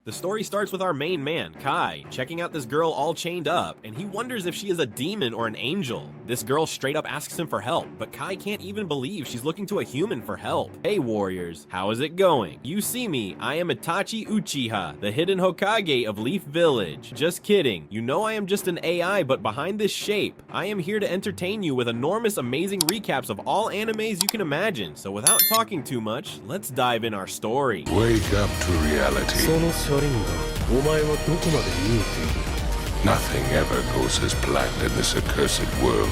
The story starts with our main man, Kai, checking out this girl all chained up, and he wonders if she is a demon or an angel. This girl straight up asks him for help, but Kai can't even believe she's looking to a human for help. Hey warriors, how is it going? You see me, I am Itachi Uchiha, the hidden Hokage of Leaf Village. Just kidding, you know I am just an AI, but behind this shape, I am here to entertain you with enormous amazing recaps of all animes you can imagine. So without talking too much, let's dive in our story. Wake up to reality. Nothing ever goes as planned in this accursed world.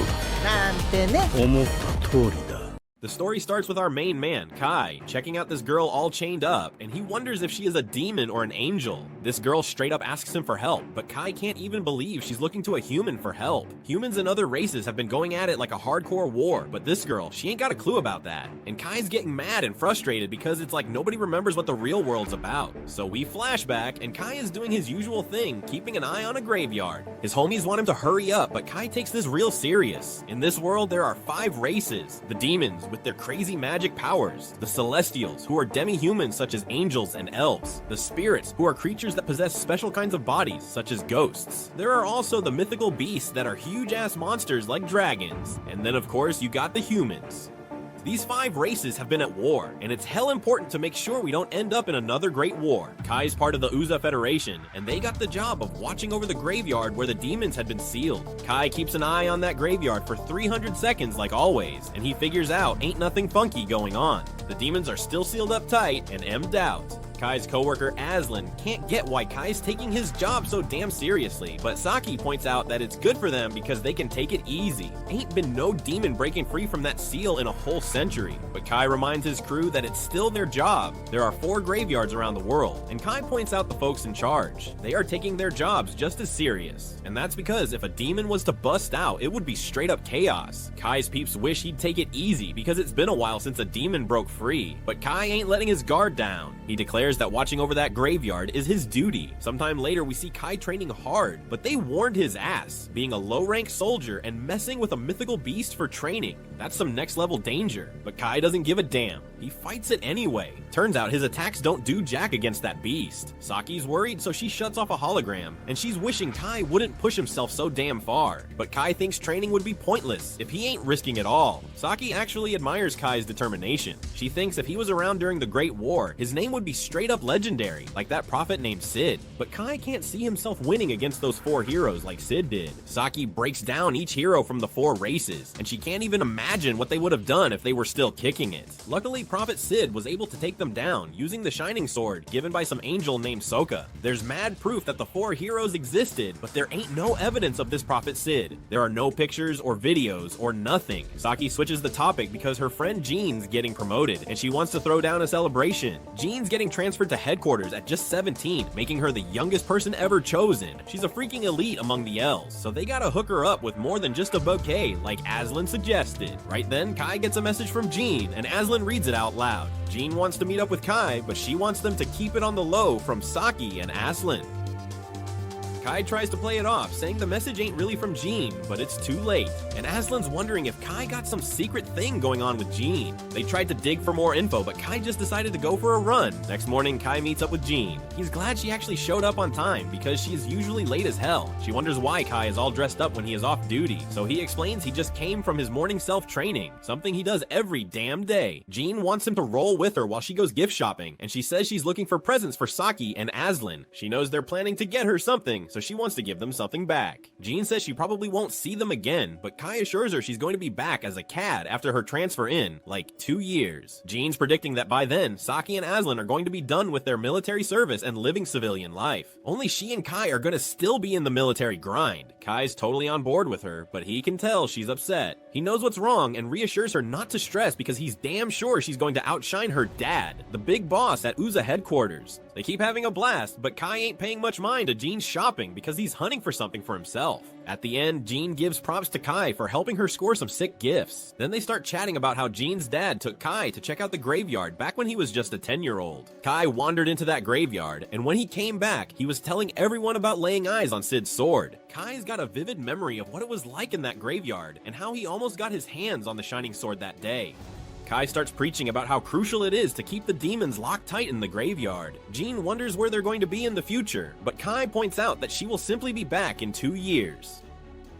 The story starts with our main man, Kai, checking out this girl all chained up, and he wonders if she is a demon or an angel. This girl straight up asks him for help, but Kai can't even believe she's looking to a human for help. Humans and other races have been going at it like a hardcore war, but this girl, she ain't got a clue about that. And Kai's getting mad and frustrated because it's like nobody remembers what the real world's about. So we flashback, and Kai is doing his usual thing, keeping an eye on a graveyard. His homies want him to hurry up, but Kai takes this real serious. In this world, there are 5 races: the demons, with their crazy magic powers, the celestials, who are demi-humans such as angels and elves, the spirits, who are creatures that possess special kinds of bodies such as ghosts. There are also the mythical beasts that are huge-ass monsters like dragons, and then of course you got the humans. These 5 races have been at war, and it's hell important to make sure we don't end up in another great war. Kai's part of the Uza Federation, and they got the job of watching over the graveyard where the demons had been sealed. Kai keeps an eye on that graveyard for 300 seconds like always, and he figures out ain't nothing funky going on. The demons are still sealed up tight and M'd out. Kai's coworker Aslan can't get why Kai's taking his job so damn seriously, but Saki points out that it's good for them because they can take it easy. Ain't been no demon breaking free from that seal in a whole century, but Kai reminds his crew that it's still their job. There are 4 graveyards around the world, and Kai points out the folks in charge. They are taking their jobs just as serious, and that's because if a demon was to bust out, it would be straight up chaos. Kai's peeps wish he'd take it easy because it's been a while since a demon broke free, but Kai ain't letting his guard down. He declares that watching over that graveyard is his duty. Sometime later we see Kai training hard, but they warned his ass, being a low-rank soldier and messing with a mythical beast for training. That's some next level danger, but Kai doesn't give a damn. He fights it anyway. Turns out his attacks don't do jack against that beast. Saki's worried, so she shuts off a hologram, and she's wishing Kai wouldn't push himself so damn far. But Kai thinks training would be pointless if he ain't risking it all. Saki actually admires Kai's determination. She thinks if he was around during the Great War, his name would be straight up legendary, like that prophet named Sid. But Kai can't see himself winning against those 4 heroes like Sid did. Saki breaks down each hero from the 4 races, and she can't even imagine what they would have done if they were still kicking it. Luckily, Prophet Sid was able to take them down using the Shining Sword given by some angel named Sokka. There's mad proof that the 4 heroes existed, but there ain't no evidence of this Prophet Sid. There are no pictures or videos or nothing. Saki switches the topic because her friend Jean's getting promoted, and she wants to throw down a celebration. Jean's getting transferred to headquarters at just 17, making her the youngest person ever chosen. She's a freaking elite among the elves, so they gotta hook her up with more than just a bouquet like Aslan suggested. Right then, Kai gets a message from Jean, and Aslan reads it out loud. Jean wants to meet up with Kai, but she wants them to keep it on the low from Saki and Aslan. Kai tries to play it off, saying the message ain't really from Jean, but it's too late. And Aslan's wondering if Kai got some secret thing going on with Jean. They tried to dig for more info, but Kai just decided to go for a run. Next morning, Kai meets up with Jean. He's glad she actually showed up on time, because she is usually late as hell. She wonders why Kai is all dressed up when he is off duty, so he explains he just came from his morning self-training, something he does every damn day. Jean wants him to roll with her while she goes gift shopping, and she says she's looking for presents for Saki and Aslan. She knows they're planning to get her something, so she wants to give them something back. Jean says she probably won't see them again, but Kai assures her she's going to be back as a CAD after her transfer in, like 2 years. Jean's predicting that by then, Saki and Aslan are going to be done with their military service and living civilian life. Only she and Kai are gonna still be in the military grind. Kai's totally on board with her, but he can tell she's upset. He knows what's wrong and reassures her not to stress because he's damn sure she's going to outshine her dad, the big boss at Uza headquarters. They keep having a blast, but Kai ain't paying much mind to Jean's shopping because he's hunting for something for himself. At the end, Jean gives props to Kai for helping her score some sick gifts. Then they start chatting about how Jean's dad took Kai to check out the graveyard back when he was just a 10-year-old. Kai wandered into that graveyard, and when he came back, he was telling everyone about laying eyes on Sid's sword. Kai's got a vivid memory of what it was like in that graveyard, and how he almost got his hands on the Shining Sword that day. Kai starts preaching about how crucial it is to keep the demons locked tight in the graveyard. Jean wonders where they're going to be in the future, but Kai points out that she will simply be back in 2 years.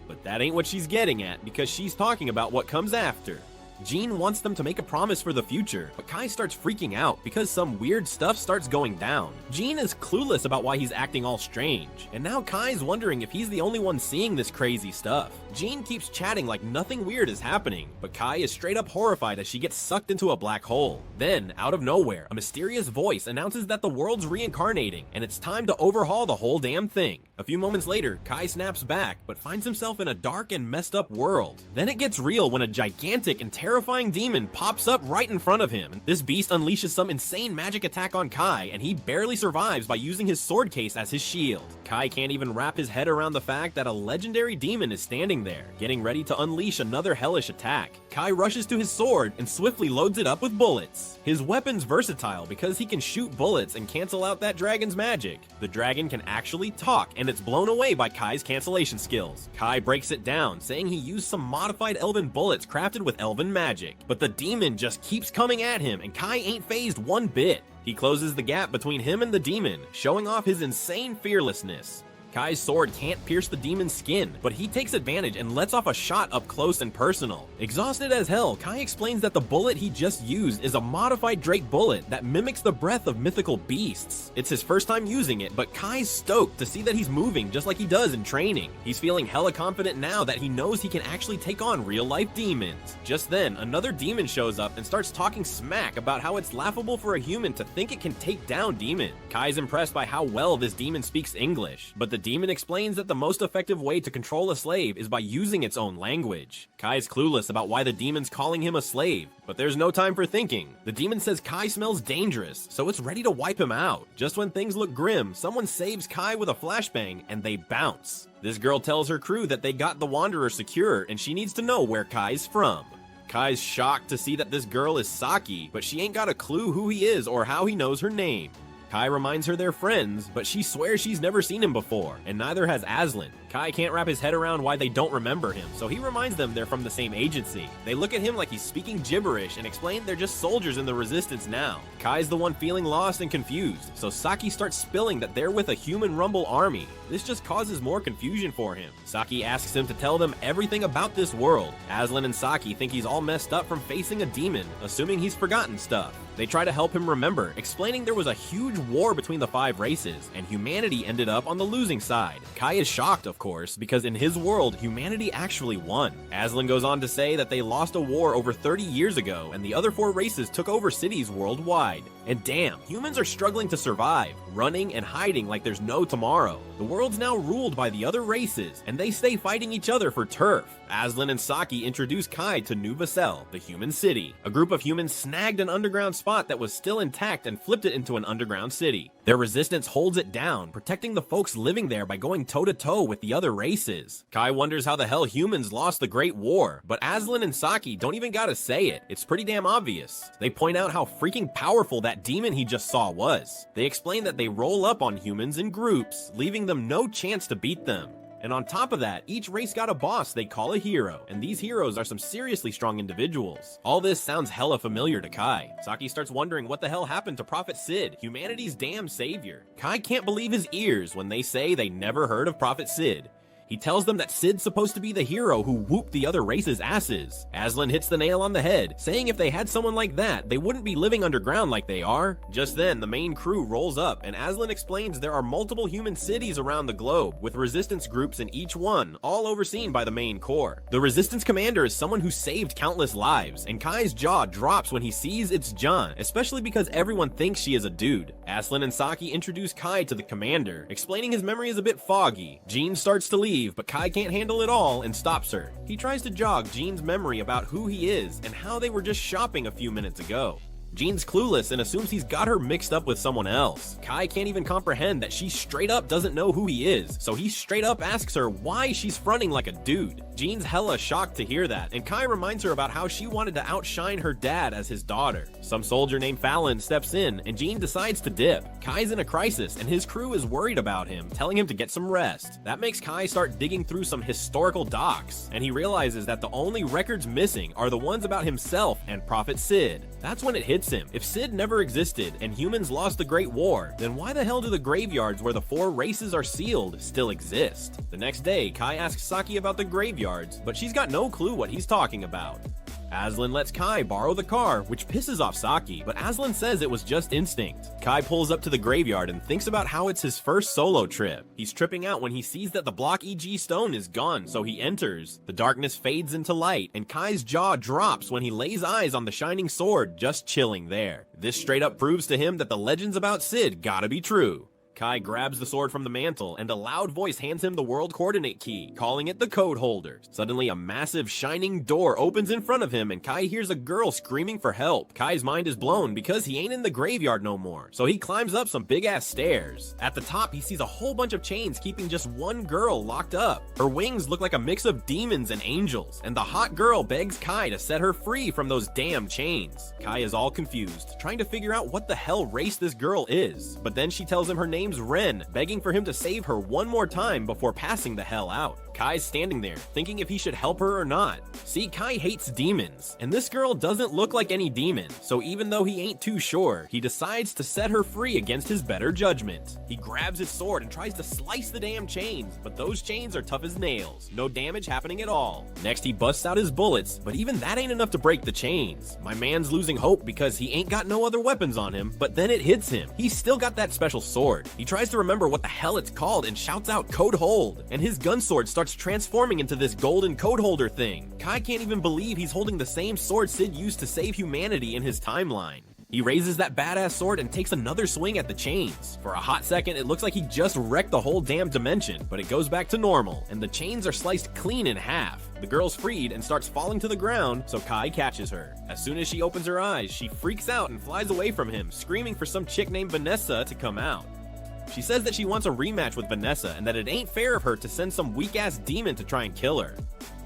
But that ain't what she's getting at, because she's talking about what comes after. Jean wants them to make a promise for the future, but Kai starts freaking out because some weird stuff starts going down. Jean is clueless about why he's acting all strange, and now Kai's wondering if he's the only one seeing this crazy stuff. Jean keeps chatting like nothing weird is happening, but Kai is straight up horrified as she gets sucked into a black hole. Then, out of nowhere, a mysterious voice announces that the world's reincarnating, and it's time to overhaul the whole damn thing. A few moments later, Kai snaps back, but finds himself in a dark and messed up world. Then it gets real when a gigantic and terrifying demon pops up right in front of him. This beast unleashes some insane magic attack on Kai, and he barely survives by using his sword case as his shield. Kai can't even wrap his head around the fact that a legendary demon is standing there, getting ready to unleash another hellish attack. Kai rushes to his sword and swiftly loads it up with bullets. His weapon's versatile because he can shoot bullets and cancel out that dragon's magic. The dragon can actually talk, and it's blown away by Kai's cancellation skills. Kai breaks it down, saying he used some modified elven bullets crafted with elven magic. But the demon just keeps coming at him, and Kai ain't phased one bit. He closes the gap between him and the demon, showing off his insane fearlessness. Kai's sword can't pierce the demon's skin, but he takes advantage and lets off a shot up close and personal. Exhausted as hell, Kai explains that the bullet he just used is a modified Drake bullet that mimics the breath of mythical beasts. It's his first time using it, but Kai's stoked to see that he's moving just like he does in training. He's feeling hella confident now that he knows he can actually take on real-life demons. Just then, another demon shows up and starts talking smack about how it's laughable for a human to think it can take down demons. Kai's impressed by how well this demon speaks English, but the demon explains that the most effective way to control a slave is by using its own language. Kai's clueless about why the demon's calling him a slave, but there's no time for thinking. The demon says Kai smells dangerous, so it's ready to wipe him out. Just when things look grim, someone saves Kai with a flashbang, and they bounce. This girl tells her crew that they got the Wanderer secure, and she needs to know where Kai's from. Kai's shocked to see that this girl is Saki, but she ain't got a clue who he is or how he knows her name. Kai reminds her they're friends, but she swears she's never seen him before, and neither has Aslan. Kai can't wrap his head around why they don't remember him, so he reminds them they're from the same agency. They look at him like he's speaking gibberish and explain they're just soldiers in the resistance now. Kai's the one feeling lost and confused, so Saki starts spilling that they're with a human rumble army. This just causes more confusion for him. Saki asks him to tell them everything about this world. Aslan and Saki think he's all messed up from facing a demon, assuming he's forgotten stuff. They try to help him remember, explaining there was a huge war between the 5 races, and humanity ended up on the losing side. Kai is shocked, of course, because in his world, humanity actually won. Aslan goes on to say that they lost a war over 30 years ago, and the other 4 races took over cities worldwide. And damn, humans are struggling to survive, running and hiding like there's no tomorrow. The world's now ruled by the other races, and they stay fighting each other for turf. Aslan and Saki introduce Kai to New Vassel, the human city. A group of humans snagged an underground spot that was still intact and flipped it into an underground city. Their resistance holds it down, protecting the folks living there by going toe-to-toe with the other races. Kai wonders how the hell humans lost the Great War, but Aslan and Saki don't even gotta say it. It's pretty damn obvious. They point out how freaking powerful that demon he just saw was. They explain that they roll up on humans in groups, leaving them no chance to beat them. And on top of that, each race got a boss they call a hero, and these heroes are some seriously strong individuals. All this sounds hella familiar to Kai. Saki starts wondering what the hell happened to Prophet Sid, humanity's damn savior. Kai can't believe his ears when they say they never heard of Prophet Sid. He tells them that Sid's supposed to be the hero who whooped the other race's asses. Aslan hits the nail on the head, saying if they had someone like that, they wouldn't be living underground like they are. Just then, the main crew rolls up, and Aslan explains there are multiple human cities around the globe, with resistance groups in each one, all overseen by the main core. The resistance commander is someone who saved countless lives, and Kai's jaw drops when he sees it's John, especially because everyone thinks she is a dude. Aslan and Saki introduce Kai to the commander, explaining his memory is a bit foggy. Jean starts to leave, but Kai can't handle it all and stops her. He tries to jog Jean's memory about who he is and how they were just shopping a few minutes ago. Jean's clueless and assumes he's got her mixed up with someone else. Kai can't even comprehend that she straight up doesn't know who he is, so he straight up asks her why she's fronting like a dude. Jean's hella shocked to hear that, and Kai reminds her about how she wanted to outshine her dad as his daughter. Some soldier named Fallon steps in, and Jean decides to dip. Kai's in a crisis, and his crew is worried about him, telling him to get some rest. That makes Kai start digging through some historical docs, and he realizes that the only records missing are the ones about himself and Prophet Sid. That's when it hits him. If Sid never existed and humans lost the Great War, then why the hell do the graveyards where the 4 races are sealed still exist? The next day, Kai asks Saki about the graveyards, but she's got no clue what he's talking about. Aslan lets Kai borrow the car, which pisses off Saki, but Aslan says it was just instinct. Kai pulls up to the graveyard and thinks about how it's his first solo trip. He's tripping out when he sees that the block EG stone is gone, so he enters. The darkness fades into light, and Kai's jaw drops when he lays eyes on the shining sword just chilling there. This straight up proves to him that the legends about Sid gotta be true. Kai grabs the sword from the mantle, and a loud voice hands him the world coordinate key, calling it the code holder. Suddenly, a massive shining door opens in front of him, and Kai hears a girl screaming for help. Kai's mind is blown because he ain't in the graveyard no more, so he climbs up some big-ass stairs. At the top, he sees a whole bunch of chains keeping just one girl locked up. Her wings look like a mix of demons and angels, and the hot girl begs Kai to set her free from those damn chains. Kai is all confused, trying to figure out what the hell race this girl is, but then she tells him her name's Ren, begging for him to save her one more time before passing the hell out. Kai's standing there, thinking if he should help her or not. See, Kai hates demons, and this girl doesn't look like any demon, so even though he ain't too sure, he decides to set her free against his better judgment. He grabs his sword and tries to slice the damn chains, but those chains are tough as nails, no damage happening at all. Next, he busts out his bullets, but even that ain't enough to break the chains. My man's losing hope because he ain't got no other weapons on him, but then it hits him. He's still got that special sword. He tries to remember what the hell it's called and shouts out code hold, and his gun sword starts transforming into this golden code holder thing. Kai can't even believe he's holding the same sword Sid used to save humanity in his timeline. He raises that badass sword and takes another swing at the chains. For a hot second, it looks like he just wrecked the whole damn dimension, but it goes back to normal, and the chains are sliced clean in half. The girl's freed and starts falling to the ground, so Kai catches her. As soon as she opens her eyes, she freaks out and flies away from him, screaming for some chick named Vanessa to come out. She says that she wants a rematch with Vanessa and that it ain't fair of her to send some weak-ass demon to try and kill her.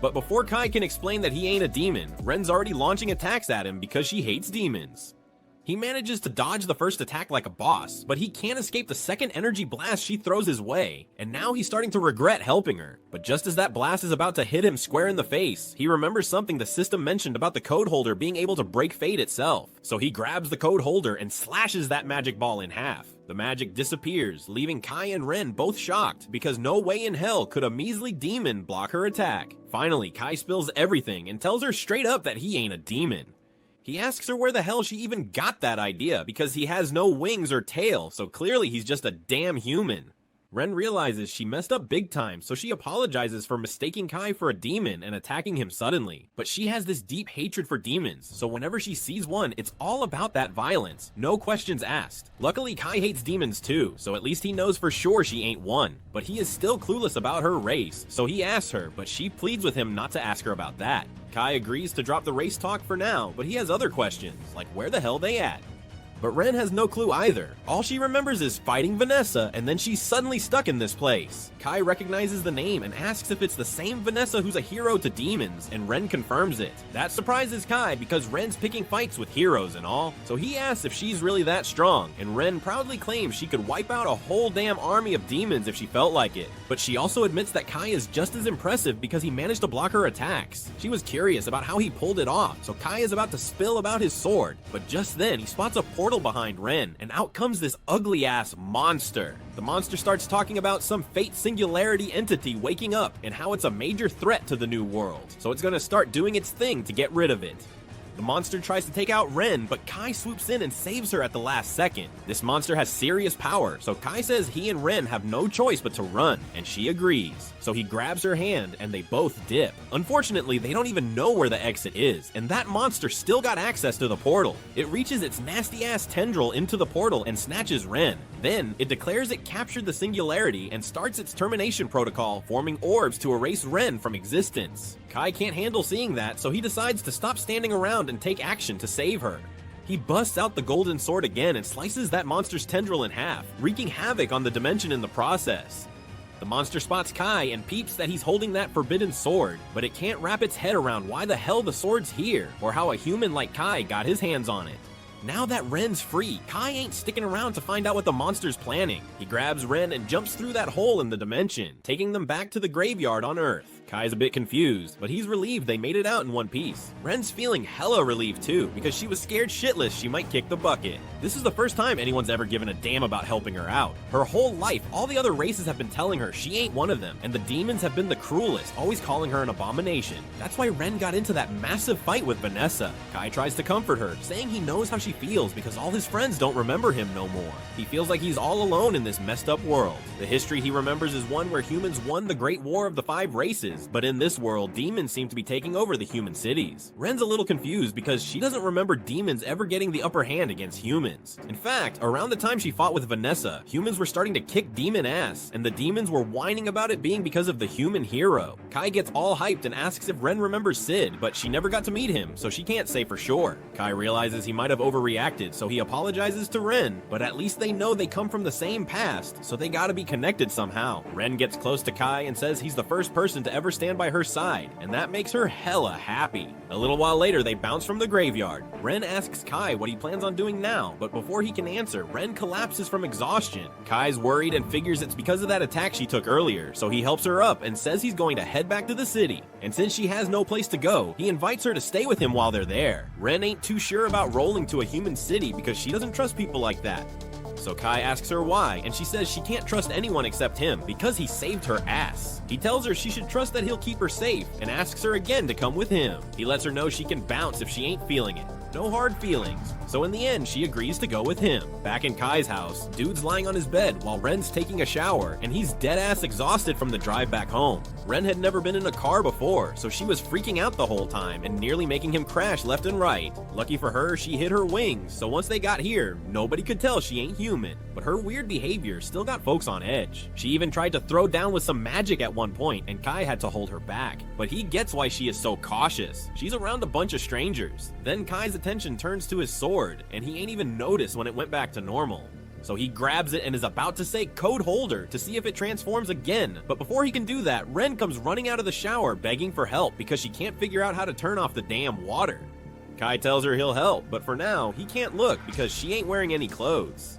But before Kai can explain that he ain't a demon, Ren's already launching attacks at him because she hates demons. He manages to dodge the first attack like a boss, but he can't escape the second energy blast she throws his way, and now he's starting to regret helping her. But just as that blast is about to hit him square in the face, he remembers something the system mentioned about the code holder being able to break fate itself. So he grabs the code holder and slashes that magic ball in half. The magic disappears, leaving Kai and Ren both shocked because no way in hell could a measly demon block her attack. Finally, Kai spills everything and tells her straight up that he ain't a demon. He asks her where the hell she even got that idea because he has no wings or tail, so clearly he's just a damn human. Ren realizes she messed up big time, so she apologizes for mistaking Kai for a demon and attacking him suddenly. But she has this deep hatred for demons, so whenever she sees one, it's all about that violence. No questions asked. Luckily, Kai hates demons too, so at least he knows for sure she ain't one. But he is still clueless about her race, so he asks her, but she pleads with him not to ask her about that. Kai agrees to drop the race talk for now, but he has other questions, like where the hell they at? But Ren has no clue either. All she remembers is fighting Vanessa, and then she's suddenly stuck in this place. Kai recognizes the name and asks if it's the same Vanessa who's a hero to demons, and Ren confirms it. That surprises Kai because Ren's picking fights with heroes and all, so he asks if she's really that strong, and Ren proudly claims she could wipe out a whole damn army of demons if she felt like it. But she also admits that Kai is just as impressive because he managed to block her attacks. She was curious about how he pulled it off, so Kai is about to spill about his sword, but just then he spots a portal behind Ren, and out comes this ugly-ass monster. The monster starts talking about some fate singularity entity waking up and how it's a major threat to the new world, so it's gonna start doing its thing to get rid of it. The monster tries to take out Ren, but Kai swoops in and saves her at the last second. This monster has serious power, so Kai says he and Ren have no choice but to run, and she agrees. So he grabs her hand, and they both dip. Unfortunately, they don't even know where the exit is, and that monster still got access to the portal. It reaches its nasty-ass tendril into the portal and snatches Ren. Then, it declares it captured the singularity and starts its termination protocol, forming orbs to erase Ren from existence. Kai can't handle seeing that, so he decides to stop standing around and take action to save her. He busts out the golden sword again and slices that monster's tendril in half, wreaking havoc on the dimension in the process. The monster spots Kai and peeps that he's holding that forbidden sword, but it can't wrap its head around why the hell the sword's here, or how a human like Kai got his hands on it. Now that Ren's free, Kai ain't sticking around to find out what the monster's planning. He grabs Ren and jumps through that hole in the dimension, taking them back to the graveyard on Earth. Kai's a bit confused, but he's relieved they made it out in one piece. Ren's feeling hella relieved too, because she was scared shitless she might kick the bucket. This is the first time anyone's ever given a damn about helping her out. Her whole life, all the other races have been telling her she ain't one of them, and the demons have been the cruelest, always calling her an abomination. That's why Ren got into that massive fight with Vanessa. Kai tries to comfort her, saying he knows how she feels because all his friends don't remember him no more. He feels like he's all alone in this messed up world. The history he remembers is one where humans won the Great War of the 5 races, but in this world, demons seem to be taking over the human cities. Ren's a little confused because she doesn't remember demons ever getting the upper hand against humans. In fact, around the time she fought with Vanessa, humans were starting to kick demon ass, and the demons were whining about it being because of the human hero. Kai gets all hyped and asks if Ren remembers Sid, but she never got to meet him, so she can't say for sure. Kai realizes he might have overreacted, so he apologizes to Ren, but at least they know they come from the same past, so they gotta be connected somehow. Ren gets close to Kai and says he's the first person to ever stand by her side, and that makes her hella happy. A little while later, they bounce from the graveyard. Ren asks Kai what he plans on doing now, but before he can answer, Ren collapses from exhaustion. Kai's worried and figures it's because of that attack she took earlier, so he helps her up and says he's going to head back to the city. And since she has no place to go, he invites her to stay with him while they're there. Ren ain't too sure about rolling to a human city because she doesn't trust people like that. So Kai asks her why, and she says she can't trust anyone except him because he saved her ass. He tells her she should trust that he'll keep her safe and asks her again to come with him. He lets her know she can bounce if she ain't feeling it. No hard feelings. So in the end, she agrees to go with him. Back in Kai's house, Dude's lying on his bed while Ren's taking a shower, and he's dead-ass exhausted from the drive back home. Ren had never been in a car before, so she was freaking out the whole time and nearly making him crash left and right. Lucky for her, she hid her wings, so once they got here, nobody could tell she ain't human. But her weird behavior still got folks on edge. She even tried to throw down with some magic at one point, and Kai had to hold her back. But he gets why she is so cautious. She's around a bunch of strangers. Then Kai's attention turns to his sword, and he ain't even noticed when it went back to normal. So he grabs it and is about to say code holder to see if it transforms again. But before he can do that, Ren comes running out of the shower begging for help because she can't figure out how to turn off the damn water. Kai tells her he'll help, but for now, he can't look because she ain't wearing any clothes.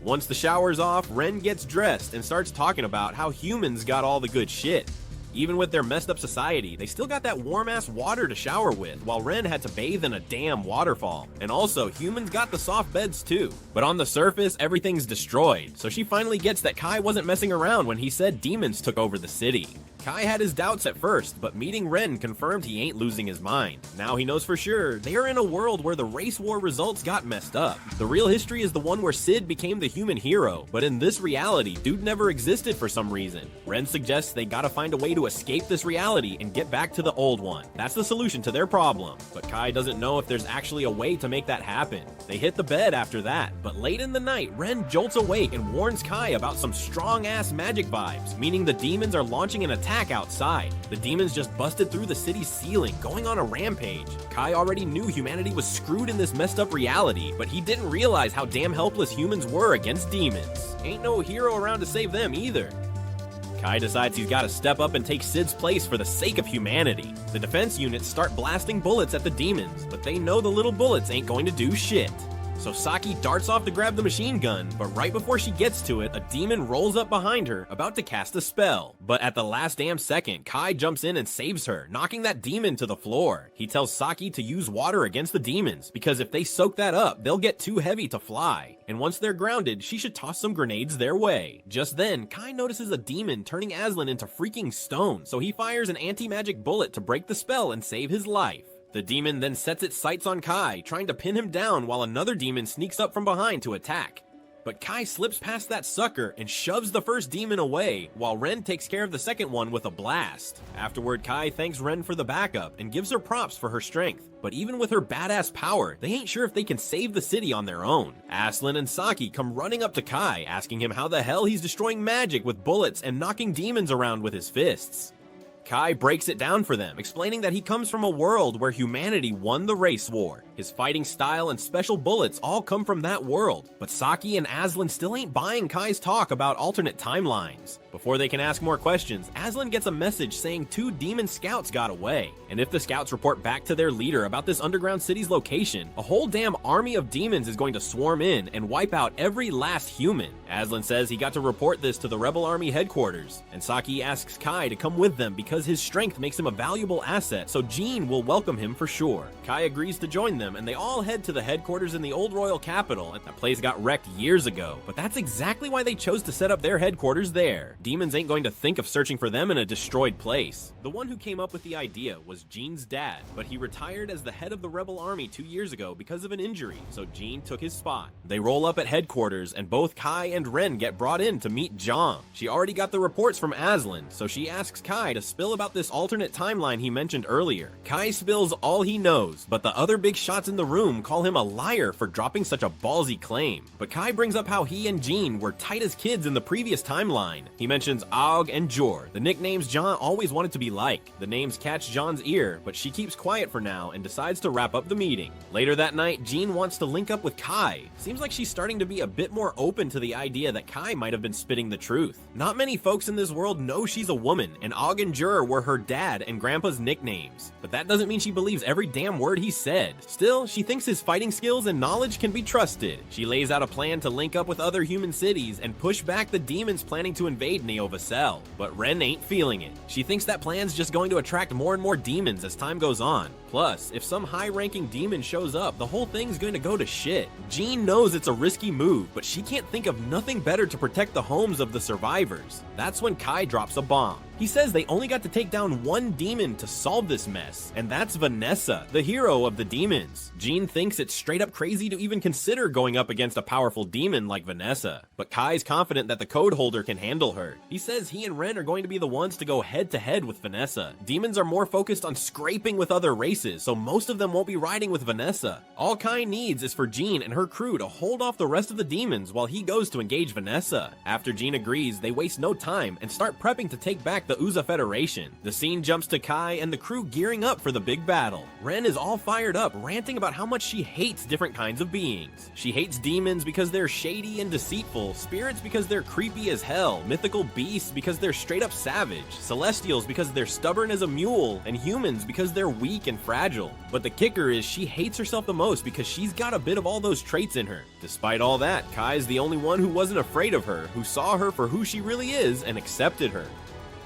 Once the shower's off, Ren gets dressed and starts talking about how humans got all the good shit. Even with their messed up society, they still got that warm-ass water to shower with, while Ren had to bathe in a damn waterfall. And also, humans got the soft beds too. But on the surface, everything's destroyed, so she finally gets that Kai wasn't messing around when he said demons took over the city. Kai had his doubts at first, but meeting Ren confirmed he ain't losing his mind. Now he knows for sure they are in a world where the race war results got messed up. The real history is the one where Sid became the human hero, but in this reality, Dude never existed for some reason. Ren suggests they gotta find a way to escape this reality and get back to the old one. That's the solution to their problem, but Kai doesn't know if there's actually a way to make that happen. They hit the bed after that, but late in the night, Ren jolts awake and warns Kai about some strong-ass magic vibes, meaning the demons are launching an attack outside. The demons just busted through the city's ceiling, going on a rampage. Kai already knew humanity was screwed in this messed up reality, but he didn't realize how damn helpless humans were against demons. Ain't no hero around to save them either. Kai decides he's gotta step up and take Sid's place for the sake of humanity. The defense units start blasting bullets at the demons, but they know the little bullets ain't going to do shit. So Saki darts off to grab the machine gun, but right before she gets to it, a demon rolls up behind her, about to cast a spell. But at the last damn second, Kai jumps in and saves her, knocking that demon to the floor. He tells Saki to use water against the demons, because if they soak that up, they'll get too heavy to fly. And once they're grounded, she should toss some grenades their way. Just then, Kai notices a demon turning Aslan into freaking stone, so he fires an anti-magic bullet to break the spell and save his life. The demon then sets its sights on Kai, trying to pin him down while another demon sneaks up from behind to attack. But Kai slips past that sucker and shoves the first demon away, while Ren takes care of the second one with a blast. Afterward, Kai thanks Ren for the backup and gives her props for her strength. But even with her badass power, they ain't sure if they can save the city on their own. Aslan and Saki come running up to Kai, asking him how the hell he's destroying magic with bullets and knocking demons around with his fists. Kai breaks it down for them, explaining that he comes from a world where humanity won the race war. His fighting style and special bullets all come from that world, but Saki and Aslan still ain't buying Kai's talk about alternate timelines. Before they can ask more questions, Aslan gets a message saying 2 demon scouts got away, and if the scouts report back to their leader about this underground city's location, a whole damn army of demons is going to swarm in and wipe out every last human. Aslan says he got to report this to the rebel army headquarters, and Saki asks Kai to come with them because his strength makes him a valuable asset, so Jean will welcome him for sure. Kai agrees to join them, and they all head to the headquarters in the old royal capital. That place got wrecked years ago, but that's exactly why they chose to set up their headquarters there. Demons ain't going to think of searching for them in a destroyed place. The one who came up with the idea was Jean's dad, but he retired as the head of the rebel army 2 years ago because of an injury, so Jean took his spot. They roll up at headquarters, and both Kai and Ren get brought in to meet Zhang. She already got the reports from Aslan, so she asks Kai to spill about this alternate timeline he mentioned earlier. Kai spills all he knows, but the other big shots in the room call him a liar for dropping such a ballsy claim. But Kai brings up how he and Jean were tight as kids in the previous timeline. He mentions Aug and Jor, the nicknames Zhang always wanted to be like. The names catch Zhang's ear, but she keeps quiet for now and decides to wrap up the meeting. Later that night, Jean wants to link up with Kai. Seems like she's starting to be a bit more open to the idea that Kai might have been spitting the truth. Not many folks in this world know she's a woman, and Aug and Jor were her dad and grandpa's nicknames. But that doesn't mean she believes every damn word he said. Still, she thinks his fighting skills and knowledge can be trusted. She lays out a plan to link up with other human cities and push back the demons planning to invade Neovacel. But Ren ain't feeling it. She thinks that plan's just going to attract more and more demons as time goes on. Plus, if some high-ranking demon shows up, the whole thing's going to go to shit. Jean knows it's a risky move, but she can't think of nothing better to protect the homes of the survivors. That's when Kai drops a bomb. He says they only got to take down one demon to solve this mess, and that's Vanessa, the hero of the demons. Jean thinks it's straight up crazy to even consider going up against a powerful demon like Vanessa, but Kai's confident that the code holder can handle her. He says he and Ren are going to be the ones to go head to head with Vanessa. Demons are more focused on scraping with other races, so most of them won't be riding with Vanessa. All Kai needs is for Jean and her crew to hold off the rest of the demons while he goes to engage Vanessa. After Jean agrees, they waste no time and start prepping to take back the Uchiha Federation. The scene jumps to Kai and the crew gearing up for the big battle. Ren is all fired up, ranting about how much she hates different kinds of beings. She hates demons because they're shady and deceitful, spirits because they're creepy as hell, mythical beasts because they're straight up savage, celestials because they're stubborn as a mule, and humans because they're weak and fragile. But the kicker is she hates herself the most because she's got a bit of all those traits in her. Despite all that, Kai's the only one who wasn't afraid of her, who saw her for who she really is and accepted her.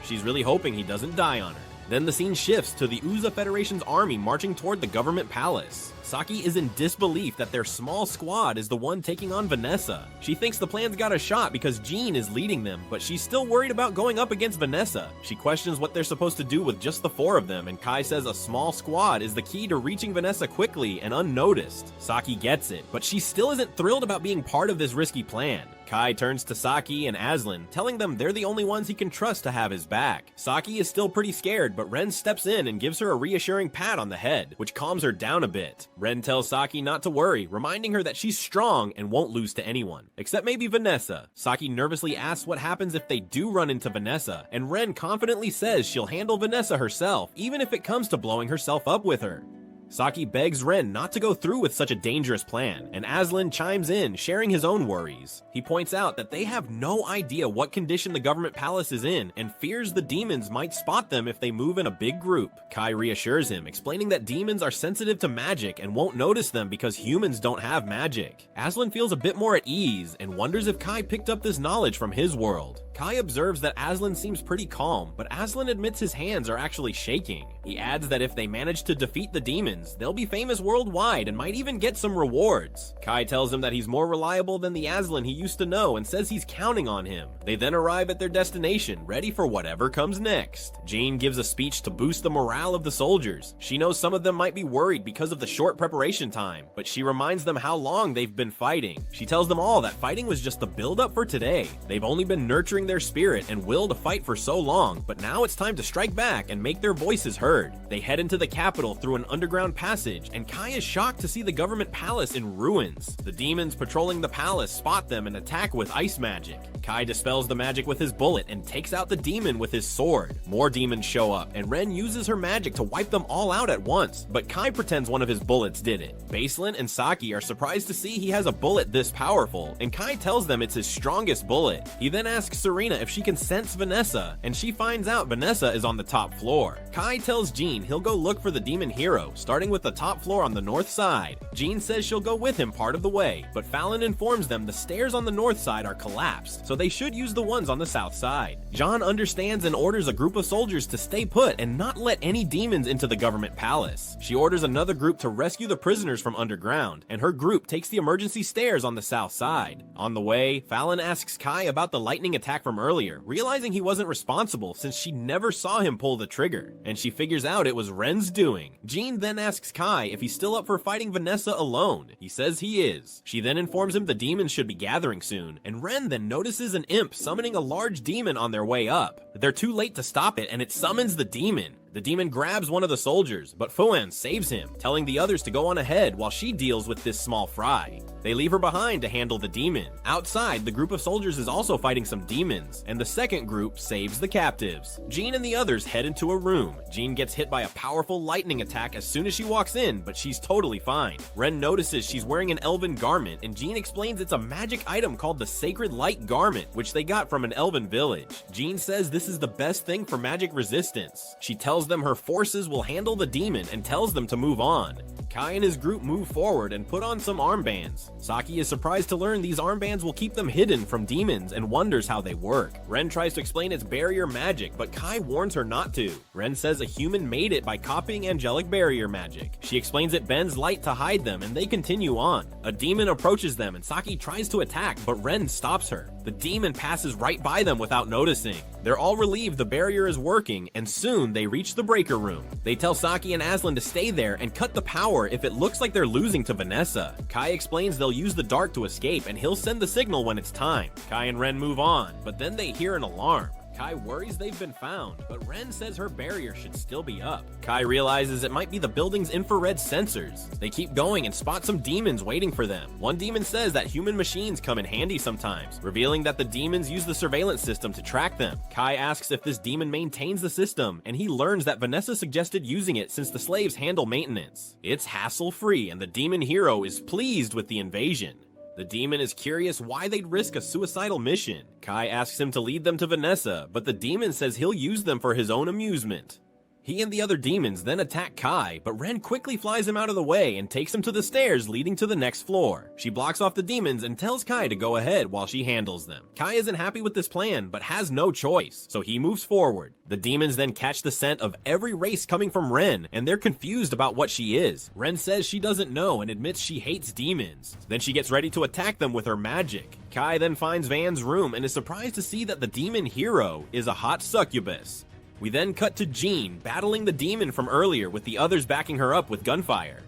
She's really hoping he doesn't die on her. Then the scene shifts to the Uchiha Federation's army marching toward the government palace. Saki is in disbelief that their small squad is the one taking on Vanessa. She thinks the plan's got a shot because Jean is leading them, but she's still worried about going up against Vanessa. She questions what they're supposed to do with just the 4 of them, and Kai says a small squad is the key to reaching Vanessa quickly and unnoticed. Saki gets it, but she still isn't thrilled about being part of this risky plan. Kai turns to Saki and Aslan, telling them they're the only ones he can trust to have his back. Saki is still pretty scared, but Ren steps in and gives her a reassuring pat on the head, which calms her down a bit. Ren tells Saki not to worry, reminding her that she's strong and won't lose to anyone, except maybe Vanessa. Saki nervously asks what happens if they do run into Vanessa, and Ren confidently says she'll handle Vanessa herself, even if it comes to blowing herself up with her. Saki begs Ren not to go through with such a dangerous plan, and Aslan chimes in, sharing his own worries. He points out that they have no idea what condition the government palace is in, and fears the demons might spot them if they move in a big group. Kai reassures him, explaining that demons are sensitive to magic and won't notice them because humans don't have magic. Aslan feels a bit more at ease, and wonders if Kai picked up this knowledge from his world. Kai observes that Aslan seems pretty calm, but Aslan admits his hands are actually shaking. He adds that if they manage to defeat the demons, they'll be famous worldwide and might even get some rewards. Kai tells him that he's more reliable than the Aslan he used to know and says he's counting on him. They then arrive at their destination, ready for whatever comes next. Jean gives a speech to boost the morale of the soldiers. She knows some of them might be worried because of the short preparation time, but she reminds them how long they've been fighting. She tells them all that fighting was just the build-up for today. They've only been nurturing nurturing their spirit and will to fight for so long, but now it's time to strike back and make their voices heard. They head into the capital through an underground passage, and Kai is shocked to see the government palace in ruins. The demons patrolling the palace spot them and attack with ice magic. Kai dispels the magic with his bullet and takes out the demon with his sword. More demons show up, and Ren uses her magic to wipe them all out at once, but Kai pretends one of his bullets did it. Baselin and Saki are surprised to see he has a bullet this powerful, and Kai tells them it's his strongest bullet. He then asks Serena if she can sense Vanessa, and she finds out Vanessa is on the top floor. Kai tells Jean he'll go look for the demon hero, starting with the top floor on the north side. Jean says she'll go with him part of the way, but Fallon informs them the stairs on the north side are collapsed, so they should use the ones on the south side. Jean understands and orders a group of soldiers to stay put and not let any demons into the government palace. She orders another group to rescue the prisoners from underground, and her group takes the emergency stairs on the south side. On the way, Fallon asks Kai about the lightning attack from earlier, realizing he wasn't responsible since she never saw him pull the trigger, and she figures out it was Ren's doing. Jean then asks Kai if he's still up for fighting Vanessa alone. He says he is. She then informs him the demons should be gathering soon, and Ren then notices an imp summoning a large demon on their way up. They're too late to stop it, and it summons the demon. The demon grabs one of the soldiers, but Fuan saves him, telling the others to go on ahead while she deals with this small fry. They leave her behind to handle the demon. Outside, the group of soldiers is also fighting some demons, and the second group saves the captives. Jean and the others head into a room. Jean gets hit by a powerful lightning attack as soon as she walks in, but she's totally fine. Ren notices she's wearing an elven garment, and Jean explains it's a magic item called the Sacred Light Garment, which they got from an elven village. Jean says this is the best thing for magic resistance. She tells them her forces will handle the demon and tells them to move on. Kai and his group move forward and put on some armbands. Saki is surprised to learn these armbands will keep them hidden from demons and wonders how they work. Ren tries to explain it's barrier magic, but Kai warns her not to. Ren says a human made it by copying angelic barrier magic. She explains it bends light to hide them, and they continue on. A demon approaches them and Saki tries to attack, but Ren stops her. The demon passes right by them without noticing. They're all relieved the barrier is working, and soon they reach the breaker room. They tell Saki and Aslan to stay there and cut the power if it looks like they're losing to Vanessa. Kai explains they'll use the dark to escape, and he'll send the signal when it's time. Kai and Ren move on, but then they hear an alarm. Kai worries they've been found, but Ren says her barrier should still be up. Kai realizes it might be the building's infrared sensors. They keep going and spot some demons waiting for them. One demon says that human machines come in handy sometimes, revealing that the demons use the surveillance system to track them. Kai asks if this demon maintains the system, and he learns that Vanessa suggested using it since the slaves handle maintenance. It's hassle-free, and the demon hero is pleased with the invasion. The demon is curious why they'd risk a suicidal mission. Kai asks him to lead them to Vanessa, but the demon says he'll use them for his own amusement. He and the other demons then attack Kai, but Ren quickly flies him out of the way and takes him to the stairs leading to the next floor. She blocks off the demons and tells Kai to go ahead while she handles them. Kai isn't happy with this plan, but has no choice, so he moves forward. The demons then catch the scent of every race coming from Ren, and they're confused about what she is. Ren says she doesn't know and admits she hates demons. Then she gets ready to attack them with her magic. Kai then finds Van's room and is surprised to see that the demon hero is a hot succubus. We then cut to Jean battling the demon from earlier with the others backing her up with gunfire.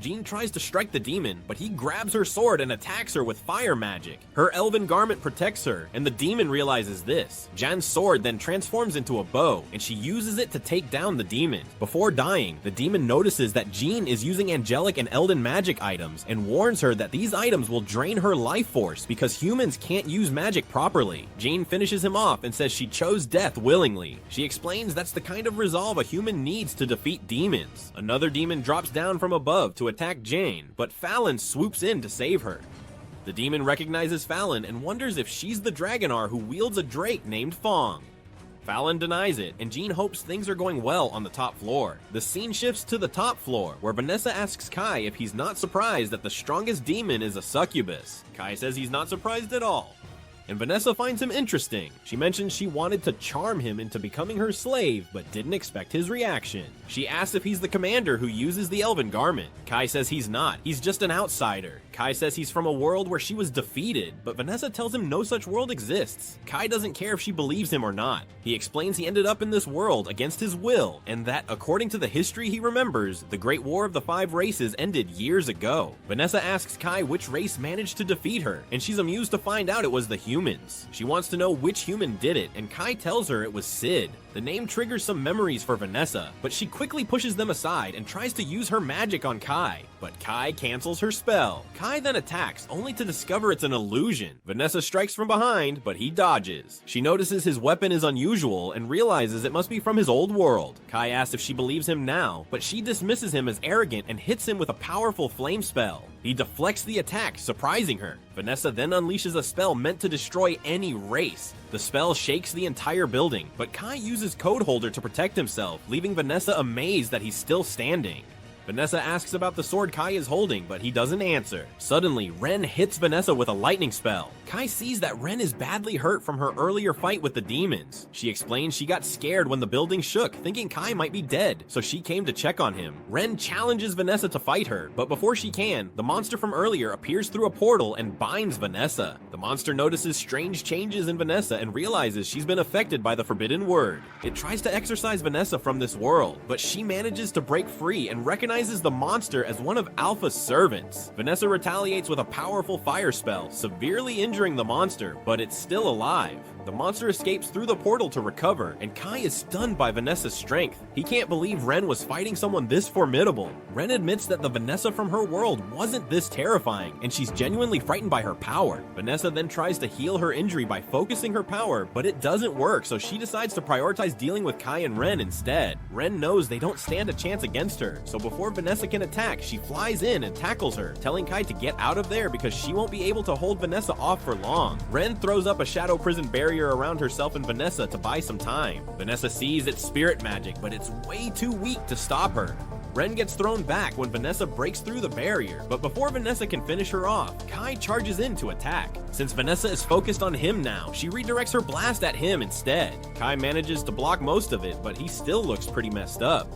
Jean tries to strike the demon, but he grabs her sword and attacks her with fire magic. Her elven garment protects her, and the demon realizes this. Jan's sword then transforms into a bow, and she uses it to take down the demon. Before dying, the demon notices that Jean is using angelic and elden magic items, and warns her that these items will drain her life force because humans can't use magic properly. Jean finishes him off and says she chose death willingly. She explains that's the kind of resolve a human needs to defeat demons. Another demon drops down from above to attack Jane, but Fallon swoops in to save her. The demon recognizes Fallon and wonders if she's the Dragonar who wields a drake named Fong. Fallon denies it, and Jean hopes things are going well on the top floor. The scene shifts to the top floor, where Vanessa asks Kai if he's not surprised that the strongest demon is a succubus. Kai says he's not surprised at all. And Vanessa finds him interesting. She mentions she wanted to charm him into becoming her slave, but didn't expect his reaction. She asks if he's the commander who uses the elven garment. Kai says he's not, he's just an outsider. Kai says he's from a world where she was defeated, but Vanessa tells him no such world exists. Kai doesn't care if she believes him or not. He explains he ended up in this world against his will, and that according to the history he remembers, the Great War of the Five Races ended years ago. Vanessa asks Kai which race managed to defeat her, and she's amused to find out it was the humans. humans. She wants to know which human did it, and Kai tells her it was Sid. The name triggers some memories for Vanessa, but she quickly pushes them aside and tries to use her magic on Kai. But Kai cancels her spell. Kai then attacks, only to discover it's an illusion. Vanessa strikes from behind, but he dodges. She notices his weapon is unusual and realizes it must be from his old world. Kai asks if she believes him now, but she dismisses him as arrogant and hits him with a powerful flame spell. He deflects the attack, surprising her. Vanessa then unleashes a spell meant to destroy any race. The spell shakes the entire building, but Kai uses Code Holder to protect himself, leaving Vanessa amazed that he's still standing. Vanessa asks about the sword Kai is holding, but he doesn't answer. Suddenly, Ren hits Vanessa with a lightning spell. Kai sees that Ren is badly hurt from her earlier fight with the demons. She explains she got scared when the building shook, thinking Kai might be dead, so she came to check on him. Ren challenges Vanessa to fight her, but before she can, the monster from earlier appears through a portal and binds Vanessa. The monster notices strange changes in Vanessa and realizes she's been affected by the forbidden word. It tries to exorcise Vanessa from this world, but she manages to break free and recognizes the monster as one of Alpha's servants. Vanessa retaliates with a powerful fire spell, severely injuring the monster, but it's still alive. The monster escapes through the portal to recover, and Kai is stunned by Vanessa's strength. He can't believe Ren was fighting someone this formidable. Ren admits that the Vanessa from her world wasn't this terrifying, and she's genuinely frightened by her power. Vanessa then tries to heal her injury by focusing her power, but it doesn't work, so she decides to prioritize dealing with Kai and Ren instead. Ren knows they don't stand a chance against her, so before Vanessa can attack, she flies in and tackles her, telling Kai to get out of there because she won't be able to hold Vanessa off for long. Ren throws up a shadow prison barrier around herself and Vanessa to buy some time. Vanessa sees it's spirit magic, but it's way too weak to stop her. Ren gets thrown back when Vanessa breaks through the barrier, but before Vanessa can finish her off, Kai charges in to attack. Since Vanessa is focused on him now, she redirects her blast at him instead. Kai manages to block most of it, but he still looks pretty messed up.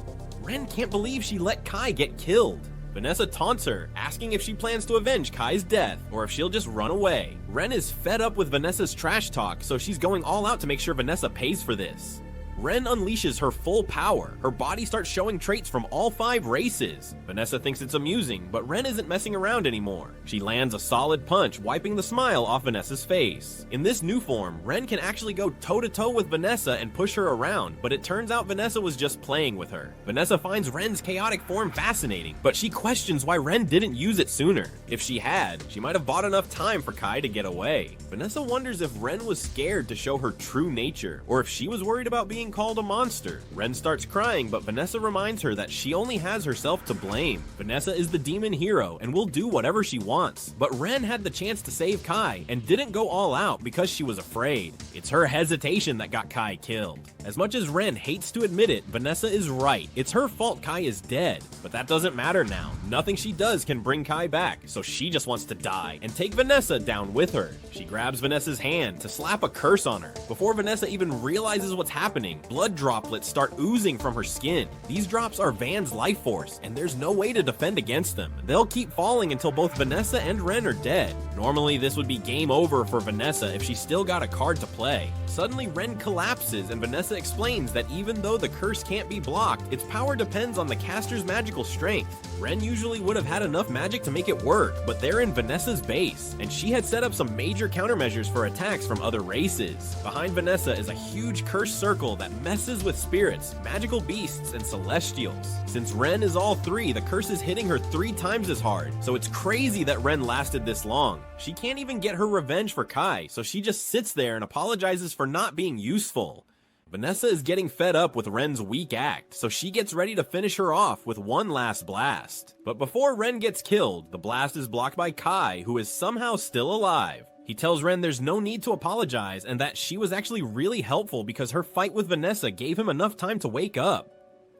Ren can't believe she let Kai get killed. Vanessa taunts her, asking if she plans to avenge Kai's death, or if she'll just run away. Ren is fed up with Vanessa's trash talk, so she's going all out to make sure Vanessa pays for this. Ren unleashes her full power. Her body starts showing traits from all 5 races. Vanessa thinks it's amusing, but Ren isn't messing around anymore. She lands a solid punch, wiping the smile off Vanessa's face. In this new form, Ren can actually go toe-to-toe with Vanessa and push her around, but it turns out Vanessa was just playing with her. Vanessa finds Ren's chaotic form fascinating, but she questions why Ren didn't use it sooner. If she had, she might have bought enough time for Kai to get away. Vanessa wonders if Ren was scared to show her true nature, or if she was worried about being called a monster. Ren starts crying, but Vanessa reminds her that she only has herself to blame. Vanessa is the demon hero and will do whatever she wants, but Ren had the chance to save Kai and didn't go all out because she was afraid. It's her hesitation that got Kai killed. As much as Ren hates to admit it, Vanessa is right. It's her fault Kai is dead, but that doesn't matter now. Nothing she does can bring Kai back, so she just wants to die and take Vanessa down with her. She grabs Vanessa's hand to slap a curse on her. Before Vanessa even realizes what's happening, blood droplets start oozing from her skin. These drops are Van's life force, and there's no way to defend against them. They'll keep falling until both Vanessa and Ren are dead. Normally, this would be game over for Vanessa if she still got a card to play. Suddenly, Ren collapses, and Vanessa explains that even though the curse can't be blocked, its power depends on the caster's magical strength. Ren usually would have had enough magic to make it work, but they're in Vanessa's base, and she had set up some major countermeasures for attacks from other races. Behind Vanessa is a huge cursed circle that messes with spirits, magical beasts, and celestials. Since Ren is all 3, the curse is hitting her 3 times as hard, so it's crazy that Ren lasted this long. She can't even get her revenge for Kai, so she just sits there and apologizes for not being useful. Vanessa is getting fed up with Ren's weak act, so she gets ready to finish her off with one last blast. But before Ren gets killed, the blast is blocked by Kai, who is somehow still alive. He tells Ren there's no need to apologize and that she was actually really helpful because her fight with Vanessa gave him enough time to wake up.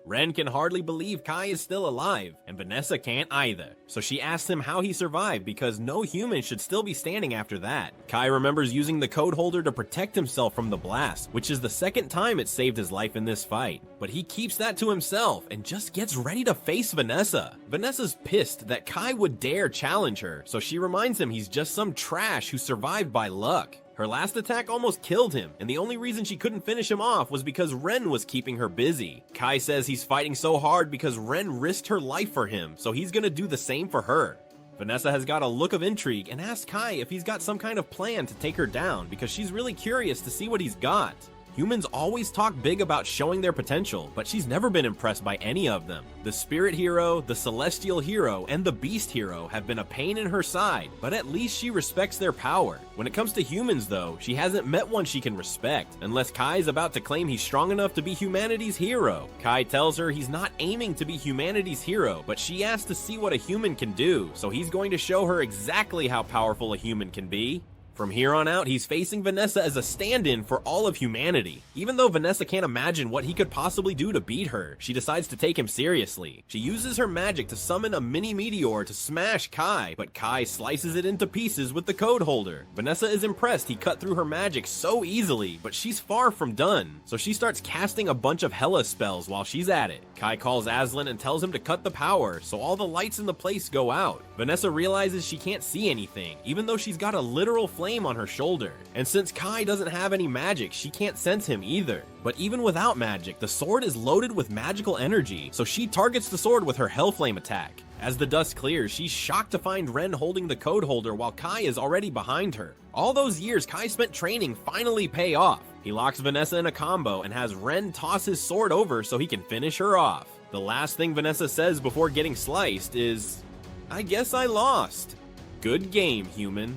Ren can hardly believe Kai is still alive, and Vanessa can't either. So she asks him how he survived because no human should still be standing after that. Kai remembers using the code holder to protect himself from the blast, which is the 2nd time it saved his life in this fight. But he keeps that to himself and just gets ready to face Vanessa. Vanessa's pissed that Kai would dare challenge her, so she reminds him he's just some trash who survived by luck. Her last attack almost killed him, and the only reason she couldn't finish him off was because Ren was keeping her busy. Kai says he's fighting so hard because Ren risked her life for him, so he's gonna do the same for her. Vanessa has got a look of intrigue and asks Kai if he's got some kind of plan to take her down because she's really curious to see what he's got. Humans always talk big about showing their potential, but she's never been impressed by any of them. The spirit hero, the celestial hero, and the beast hero have been a pain in her side, but at least she respects their power. When it comes to humans though, she hasn't met one she can respect, unless Kai's about to claim he's strong enough to be humanity's hero. Kai tells her he's not aiming to be humanity's hero, but she asks to see what a human can do, so he's going to show her exactly how powerful a human can be. From here on out, he's facing Vanessa as a stand-in for all of humanity. Even though Vanessa can't imagine what he could possibly do to beat her, she decides to take him seriously. She uses her magic to summon a mini meteor to smash Kai, but Kai slices it into pieces with the code holder. Vanessa is impressed he cut through her magic so easily, but she's far from done, so she starts casting a bunch of Hela spells while she's at it. Kai calls Aslan and tells him to cut the power, so all the lights in the place go out. Vanessa realizes she can't see anything, even though she's got a literal flame on her shoulder. And since Kai doesn't have any magic, she can't sense him either. But even without magic, the sword is loaded with magical energy, so she targets the sword with her Hellflame attack. As the dust clears, she's shocked to find Ren holding the code holder while Kai is already behind her. All those years Kai spent training finally pay off. He locks Vanessa in a combo and has Ren toss his sword over so he can finish her off. The last thing Vanessa says before getting sliced is, "I guess I lost." Good game, human.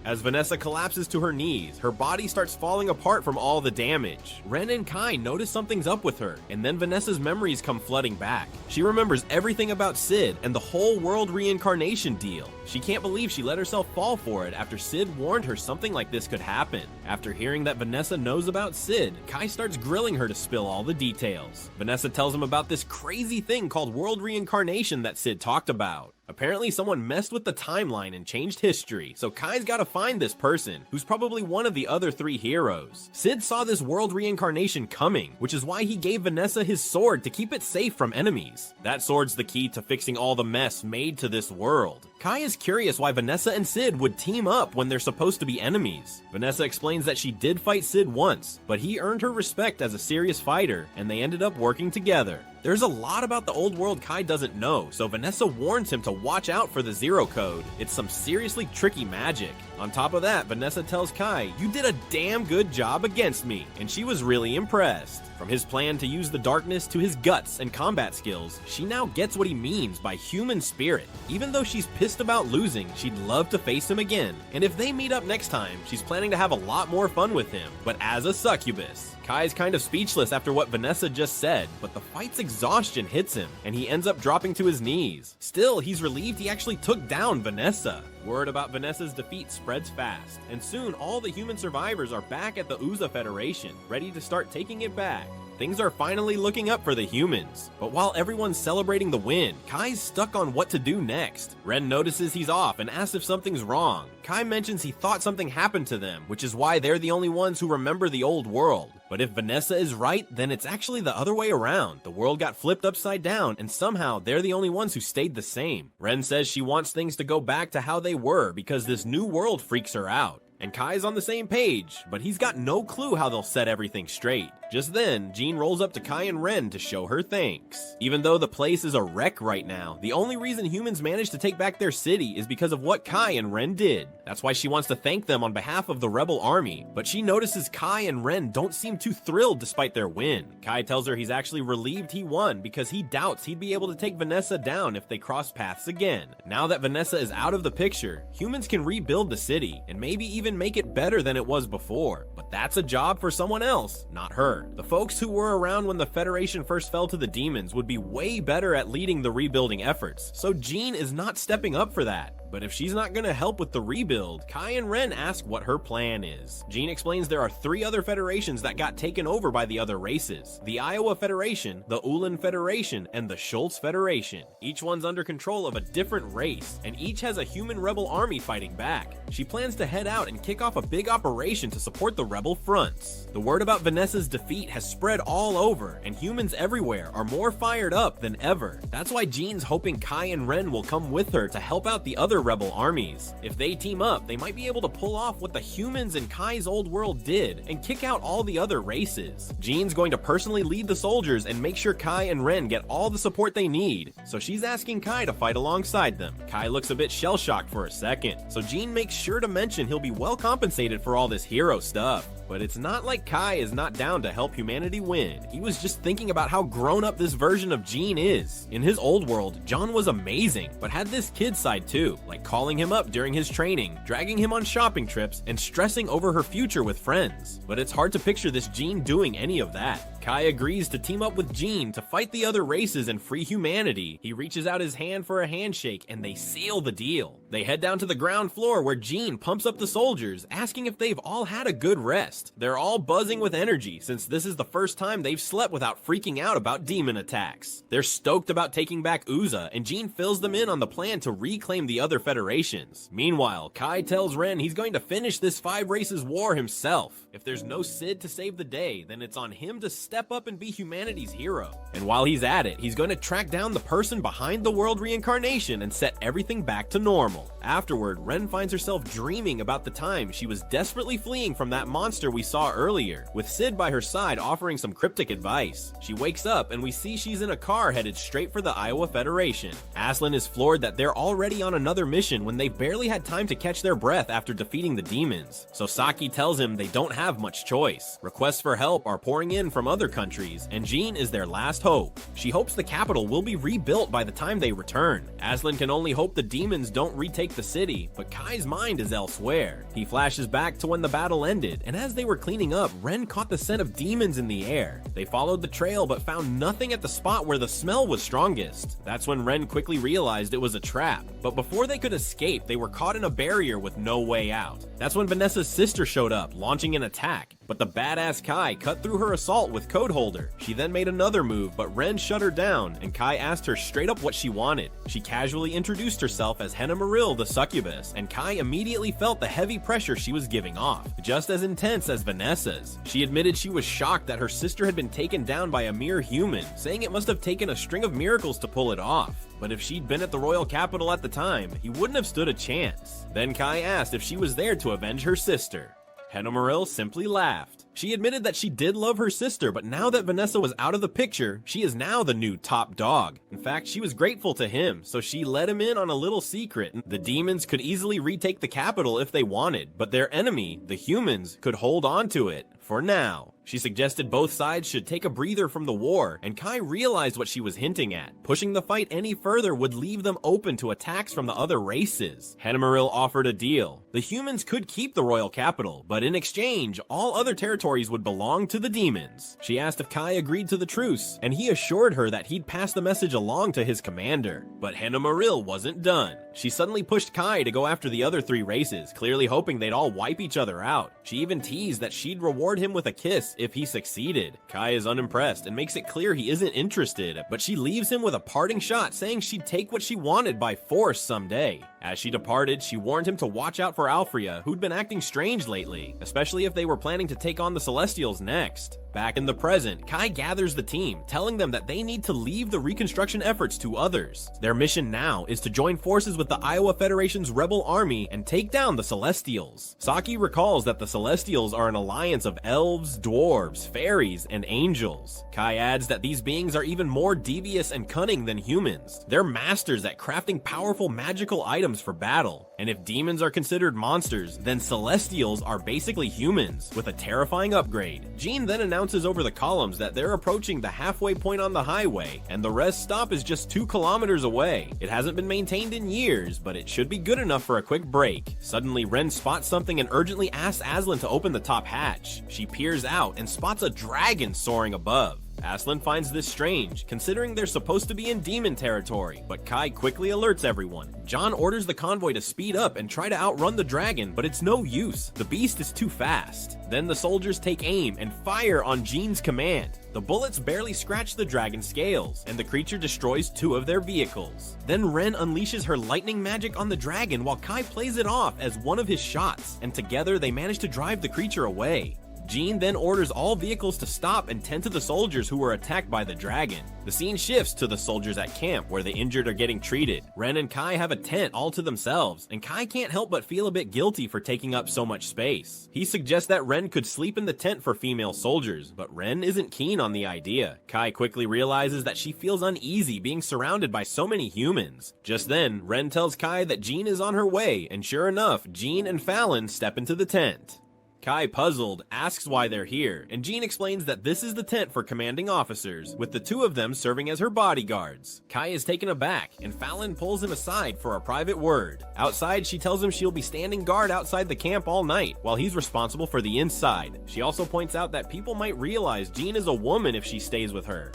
As Vanessa collapses to her knees, her body starts falling apart from all the damage. Ren and Kai notice something's up with her, and then Vanessa's memories come flooding back. She remembers everything about Sid and the whole world reincarnation deal. She can't believe she let herself fall for it after Sid warned her something like this could happen. After hearing that Vanessa knows about Sid, Kai starts grilling her to spill all the details. Vanessa tells him about this crazy thing called world reincarnation that Sid talked about. Apparently someone messed with the timeline and changed history, so Kai's gotta find this person, who's probably one of the other three heroes. Sid saw this world reincarnation coming, which is why he gave Vanessa his sword to keep it safe from enemies. That sword's the key to fixing all the mess made to this world. Kai is curious why Vanessa and Sid would team up when they're supposed to be enemies. Vanessa explains that she did fight Sid once, but he earned her respect as a serious fighter, and they ended up working together. There's a lot about the old world Kai doesn't know, so Vanessa warns him to watch out for the Zero Code. It's some seriously tricky magic. On top of that, Vanessa tells Kai, "You did a damn good job against me," and she was really impressed. From his plan to use the darkness to his guts and combat skills, she now gets what he means by human spirit. Even though she's pissed about losing, she'd love to face him again. And if they meet up next time, she's planning to have a lot more fun with him, but as a succubus. Kai's kind of speechless after what Vanessa just said, but the fight's exhaustion hits him, and he ends up dropping to his knees. Still, he's relieved he actually took down Vanessa. Word about Vanessa's defeat spreads fast, and soon all the human survivors are back at the Uza Federation, ready to start taking it back. Things are finally looking up for the humans. But while everyone's celebrating the win, Kai's stuck on what to do next. Ren notices he's off and asks if something's wrong. Kai mentions he thought something happened to them, which is why they're the only ones who remember the old world. But if Vanessa is right, then it's actually the other way around. The world got flipped upside down, and somehow they're the only ones who stayed the same. Ren says she wants things to go back to how they were because this new world freaks her out. And Kai's on the same page, but he's got no clue how they'll set everything straight. Just then, Jean rolls up to Kai and Ren to show her thanks. Even though the place is a wreck right now, the only reason humans managed to take back their city is because of what Kai and Ren did. That's why she wants to thank them on behalf of the rebel army, but she notices Kai and Ren don't seem too thrilled despite their win. Kai tells her he's actually relieved he won because he doubts he'd be able to take Vanessa down if they cross paths again. Now that Vanessa is out of the picture, humans can rebuild the city and maybe even make it better than it was before, but that's a job for someone else, not her. The folks who were around when the Federation first fell to the demons would be way better at leading the rebuilding efforts, so Jean is not stepping up for that. But if she's not gonna help with the rebuild, Kai and Ren ask what her plan is. Jean explains there are 3 other federations that got taken over by the other races. The Iowa Federation, the Ulan Federation, and the Schultz Federation. Each one's under control of a different race, and each has a human rebel army fighting back. She plans to head out and kick off a big operation to support the rebel fronts. The word about Vanessa's defeat has spread all over, and humans everywhere are more fired up than ever. That's why Jean's hoping Kai and Ren will come with her to help out the other other rebel armies. If they team up, they might be able to pull off what the humans in Kai's old world did and kick out all the other races. Jean's going to personally lead the soldiers and make sure Kai and Ren get all the support they need, so she's asking Kai to fight alongside them. Kai looks a bit shell-shocked for a second, so Jean makes sure to mention he'll be well compensated for all this hero stuff. But it's not like Kai is not down to help humanity win. He was just thinking about how grown up this version of Jean is. In his old world, John was amazing, but had this kid side too, like calling him up during his training, dragging him on shopping trips, and stressing over her future with friends. But it's hard to picture this Jean doing any of that. Kai agrees to team up with Jean to fight the other races and free humanity. He reaches out his hand for a handshake and they seal the deal. They head down to the ground floor where Jean pumps up the soldiers, asking if they've all had a good rest. They're all buzzing with energy since this is the first time they've slept without freaking out about demon attacks. They're stoked about taking back Uza, and Jean fills them in on the plan to reclaim the other federations. Meanwhile, Kai tells Ren he's going to finish this 5 races war himself. If there's no Cid to save the day, then it's on him to step up and be humanity's hero. And while he's at it, he's going to track down the person behind the world reincarnation and set everything back to normal. Afterward, Ren finds herself dreaming about the time she was desperately fleeing from that monster we saw earlier, with Cid by her side offering some cryptic advice. She wakes up and we see she's in a car headed straight for the Iowa Federation. Aslan is floored that they're already on another mission when they barely had time to catch their breath after defeating the demons. So Saki tells him they don't have much choice. Requests for help are pouring in from other countries, and Jean is their last hope. She hopes the capital will be rebuilt by the time they return. Aslan can only hope the demons don't retake the city, but Kai's mind is elsewhere. He flashes back to when the battle ended, and as they were cleaning up, Ren caught the scent of demons in the air. They followed the trail but found nothing at the spot where the smell was strongest. That's when Ren quickly realized it was a trap, but before they could escape, they were caught in a barrier with no way out. That's when Vanessa's sister showed up, launching an attack, but the badass Kai cut through her assault with Code Holder. She then made another move, but Ren shut her down, and Kai asked her straight up what she wanted. She casually introduced herself as Henna Maril the succubus, and Kai immediately felt the heavy pressure she was giving off, just as intense as Vanessa's. She admitted she was shocked that her sister had been taken down by a mere human, saying it must have taken a string of miracles to pull it off. But if she'd been at the royal capital at the time, he wouldn't have stood a chance. Then Kai asked if she was there to avenge her sister. Henna Maril simply laughed. She admitted that she did love her sister, but now that Vanessa was out of the picture, she is now the new top dog. In fact, she was grateful to him, so she let him in on a little secret. The demons could easily retake the capital if they wanted, but their enemy, the humans, could hold on to it. For now. She suggested both sides should take a breather from the war, and Kai realized what she was hinting at. Pushing the fight any further would leave them open to attacks from the other races. Henna Maril offered a deal. The humans could keep the royal capital, but in exchange, all other territories would belong to the demons. She asked if Kai agreed to the truce, and he assured her that he'd pass the message along to his commander. But Henna Maril wasn't done. She suddenly pushed Kai to go after the other 3 races, clearly hoping they'd all wipe each other out. She even teased that she'd reward him with a kiss if he succeeded. Kai is unimpressed and makes it clear he isn't interested, but she leaves him with a parting shot saying she'd take what she wanted by force someday. As she departed, she warned him to watch out for Alfrea, who'd been acting strange lately, especially if they were planning to take on the Celestials next. Back in the present, Kai gathers the team, telling them that they need to leave the reconstruction efforts to others. Their mission now is to join forces with the Iowa Federation's rebel army and take down the Celestials. Saki recalls that the Celestials are an alliance of elves, dwarves, fairies, and angels. Kai adds that these beings are even more devious and cunning than humans. They're masters at crafting powerful magical items for battle. And if demons are considered monsters, then Celestials are basically humans with a terrifying upgrade. Jean then announces over the columns that they're approaching the halfway point on the highway, and the rest stop is just 2 kilometers away. It hasn't been maintained in years, but it should be good enough for a quick break. Suddenly, Ren spots something and urgently asks Aslan to open the top hatch. She peers out and spots a dragon soaring above. Aslan finds this strange, considering they're supposed to be in demon territory, but Kai quickly alerts everyone. John orders the convoy to speed up and try to outrun the dragon, but it's no use. The beast is too fast. Then the soldiers take aim and fire on Jean's command. The bullets barely scratch the dragon's scales, and the creature destroys 2 of their vehicles. Then Ren unleashes her lightning magic on the dragon while Kai plays it off as one of his shots, and together they manage to drive the creature away. Jean then orders all vehicles to stop and tend to the soldiers who were attacked by the dragon. The scene shifts to the soldiers at camp where the injured are getting treated. Ren and Kai have a tent all to themselves, and Kai can't help but feel a bit guilty for taking up so much space. He suggests that Ren could sleep in the tent for female soldiers, but Ren isn't keen on the idea. Kai quickly realizes that she feels uneasy being surrounded by so many humans. Just then, Ren tells Kai that Jean is on her way, and sure enough, Jean and Fallon step into the tent. Kai, puzzled, asks why they're here, and Jean explains that this is the tent for commanding officers, with the two of them serving as her bodyguards. Kai is taken aback, and Fallon pulls him aside for a private word. Outside, she tells him she'll be standing guard outside the camp all night, while he's responsible for the inside. She also points out that people might realize Jean is a woman if she stays with her.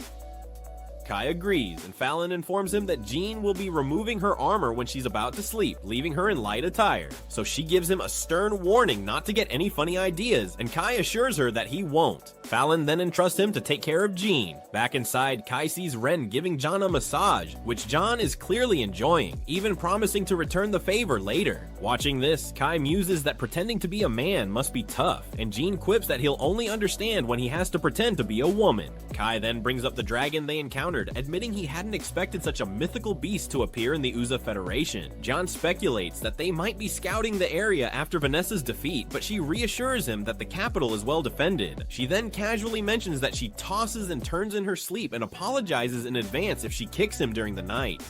Kai agrees, and Fallon informs him that Jean will be removing her armor when she's about to sleep, leaving her in light attire. So she gives him a stern warning not to get any funny ideas, and Kai assures her that he won't. Fallon then entrusts him to take care of Jean. Back inside, Kai sees Ren giving John a massage, which John is clearly enjoying, even promising to return the favor later. Watching this, Kai muses that pretending to be a man must be tough, and Jean quips that he'll only understand when he has to pretend to be a woman. Kai then brings up the dragon they encountered, admitting he hadn't expected such a mythical beast to appear in the Uchiha Federation. John speculates that they might be scouting the area after Vanessa's defeat, but she reassures him that the capital is well defended. She then casually mentions that she tosses and turns in her sleep and apologizes in advance if she kicks him during the night.